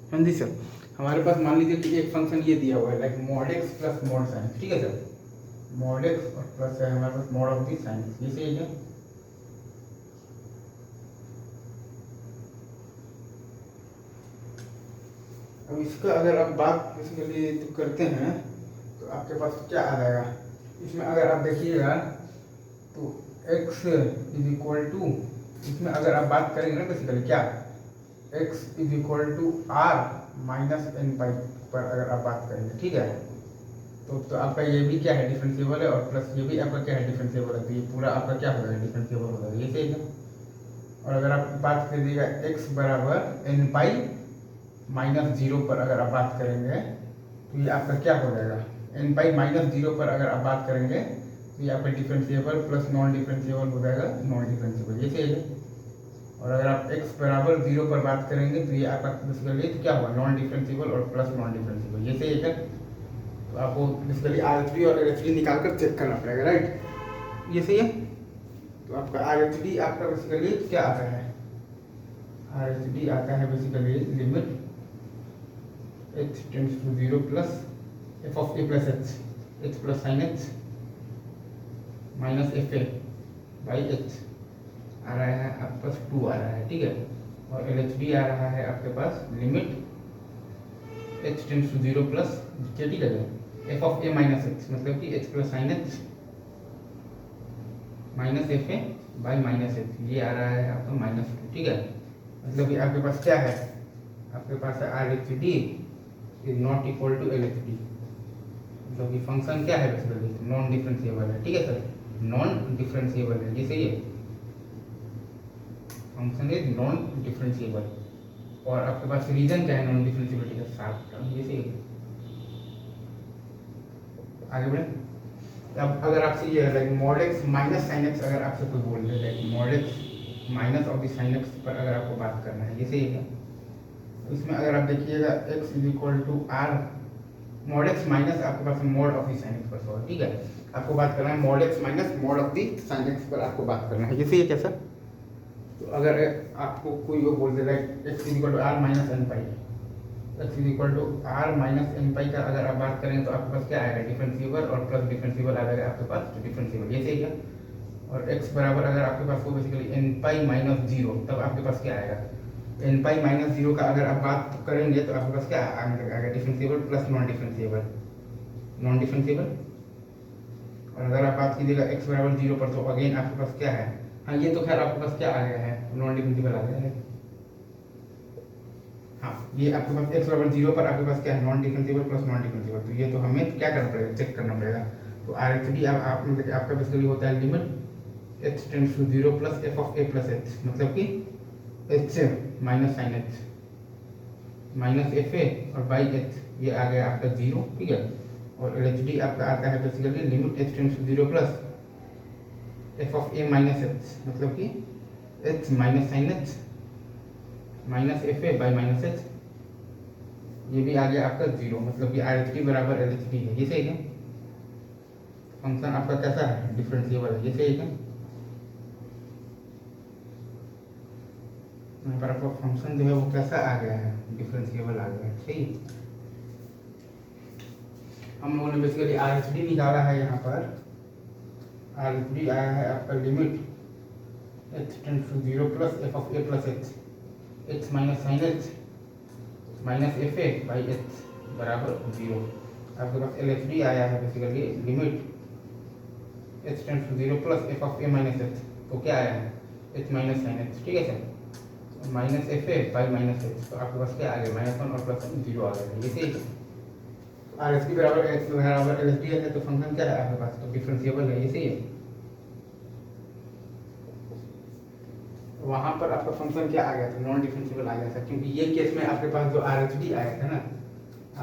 हाँ जी सर, हमारे पास मान लीजिए कि एक फंक्शन ये दिया हुआ है like mod x plus mod sine, ठीक है सर, मॉड एक्स और प्लस है हमारे पास मॉड ऑफ दी साइन, ये सही है। अब इसका अगर आप बात बेसिकली तो करते हैं तो आपके पास क्या आ जाएगा, इसमें अगर आप देखिएगा तो x इज इक्वल टू, इसमें अगर आप बात करेंगे ना बेसिकली क्या, x is equal to are minus N pi पर अगर आप बात करेंगे, ठीक है, तो आपका ये भी क्या है डिफरेंशिएबल है, और प्लस ये भी आपका क्या है डिफरेंशिएबल है, तो ये पूरा आपका क्या हो जाएगा डिफरेंशिएबल हो जाएगा, ये सही है। और अगर आप बात करिएगा x बराबर एन पाई माइनस जीरो पर अगर आप बात करेंगे तो ये आपका क्या हो जाएगा, एन पाई माइनस जीरो पर अगर आप बात करेंगे तो ये आपका डिफरेंशिएबल प्लस नॉन डिफरेंशिएबल हो जाएगा, नॉन डिफरेंशिएबल, ये सही है। और अगर आप x बराबर जीरो पर बात करेंगे तो ये आपका बेसिकली तो क्या होगा, नॉन डिफरेंशिएबल और प्लस नॉन डिफरेंशिएबल, ये सही है। तो आपको बेसिकली R3 और LHD निकाल कर चेक करना पड़ेगा, राइट, ये सही है। तो आपका R3 आपका बेसिकली क्या आता है, R3 आता है basically limit h tends to 0 plus f of a plus h plus sine h minus F A by h आ रहा है आपके पास 2 आ रहा है, ठीक है। और LHD आ रहा है आपके पास limit h tends to 0 plus ठीक है f of a minus h, मतलब कि h plus sine h minus F A by minus H, ये आ रहा है आपका माइनस 2, ठीक है। मतलब कि आपके पास क्या है, आपके पास है R/HD is not equal to LHD, मतलब कि फंक्शन क्या है बेसिकली नॉन डिफरेंशिएबल है, ठीक है सर, नॉन डिफरेंशिएबल है, ये सही है, फंक्शन इज नॉन डिफरेंशिएबल। और आपके पास रीजन क्या है नॉन डिफरेंशिएबिलिटी का, शार्प टर्म, ये सही है। आगे बढ़े, अब अगर आपसे ये like mod x minus sine x अगर आपसे कोई बोल दे like mod x minus of the sine x पर अगर आपको बात करना है, ये सही है। तो इसमें अगर आप देखिएगा x is equal to r mod x minus आपके पास mod of the sine x पर सॉल्व, ठीक है, आपको बात करना है mod x minus mod of the sine x पर आपको बात करना है, ये सही है क्या सर। तो अगर आपको कोई वो बोल दे like x is equal to are minus N pi, x is equal to are minus N pi का अगर आप बात करें तो आपके पास क्या आएगा डिफरेंशिएबल, और प्लस डिफरेंशिएबल आ जाएगा आपके पास डिफरेंशिएबल, ये सही है। और x बराबर अगर आपके पास हो basically n pi minus zero, तब आपके पास क्या आएगा एन पाई माइनस जीरो का अगर आप बात करेंगे तो आपके पास क्या आएगा differentiable plus non differentiable, non differentiable. और अगर आप बात कीजिएगा x बराबर जीरो पर तो अगेन आपके पास क्या है, हाँ ये तो खैर आपके पास क्या आ गया है नॉन डिफरेंशिएबल आ गया है, हाँ ये आपके पास x बराबर जीरो पर आपके पास क्या है non differentiable plus non differentiable, तो ये तो हमें क्या करना पड़ेगा चेक करना पड़ेगा। तो R/HD आपका बेसिकली होता है limit h tends to 0 plus f of a plus h, मतलब कि h minus sine h minus F A और बाई h, ये आ गया आपका 0, ठीक है। और LHD आपका आता है basically limit h tends to 0 plus f of a minus h, मतलब कि h minus sine h minus F A by minus H, ये भी आ गया आपका 0, मतलब कि R/HD बराबर LHD है, ये सही है। फंक्शन आपका कैसा है डिफरेंशिएबल है, ये सही है। यहाँ पर आपका फंक्शन जो है वो कैसा आ गया है डिफरेंशिएबल आ गया है, ठीक। हम लोगों ने बेसिकली R/HD निकाला है, यहाँ पर R/HD आया है आपका limit h tends to 0 plus f of a plus h minus sine h minus F A by h बराबर 0। आपके पास LHD आया है basically limit h tends to 0 plus f of a minus h, तो क्या आया है h माइनस साइन h, ठीक है sir, minus F A by minus h, तो आपके पास क्या आ गया -1 और प्लस 0 आ गया, ये सही है। R/HD बराबर h बराबर LHD है, तो फंक्शन क्या है आपके पास तो डिफरेंशिएबल है, ये सही है। वहाँ पर आपका फंक्शन क्या आ गया था नॉन डिफरेंशिएबल आ गया था, क्योंकि ये केस में आपके पास जो R/HD आया था ना,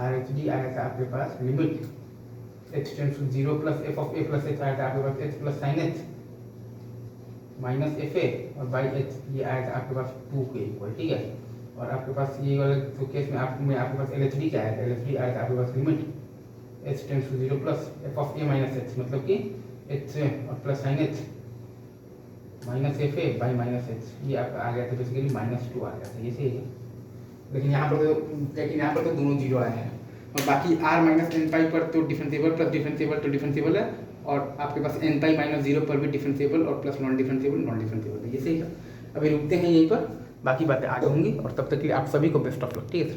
R/HD आया था आपके पास limit h tends to 0 plus f of a plus h आया था आपके पास h plus sine h minus F A और बाई h, ये आया था आपके पास 2 के इक्वल, ठीक है। और आपके पास ये वाले जो केस में आपके पास LHD क्या आया था, LHD आया था आपके पास limit h tends to 0 plus f of a minus h, मतलब कि h और plus sine h minus F A by minus H, ये आपका आ गया था बेसिकली -2 आ गया था, ये सही है। लेकिन यहाँ पर तो दोनों जीरो आया है। और बाकी r माइनस एन पाई पर तो डिफरेंशिएबल प्लस डिफरेंशिएबल तो डिफरेंशिएबल है, और आपके पास एन पाई माइनस जीरो पर भी डिफरेंशिएबल और प्लस नॉन डिफरेंशिएबल है। ये सही है। अभी रुकते हैं यहीं पर, बाकी बातें आगे होंगी, और तब तक के लिए आप सभी को बेस्ट ऑफ लक। ठीक है।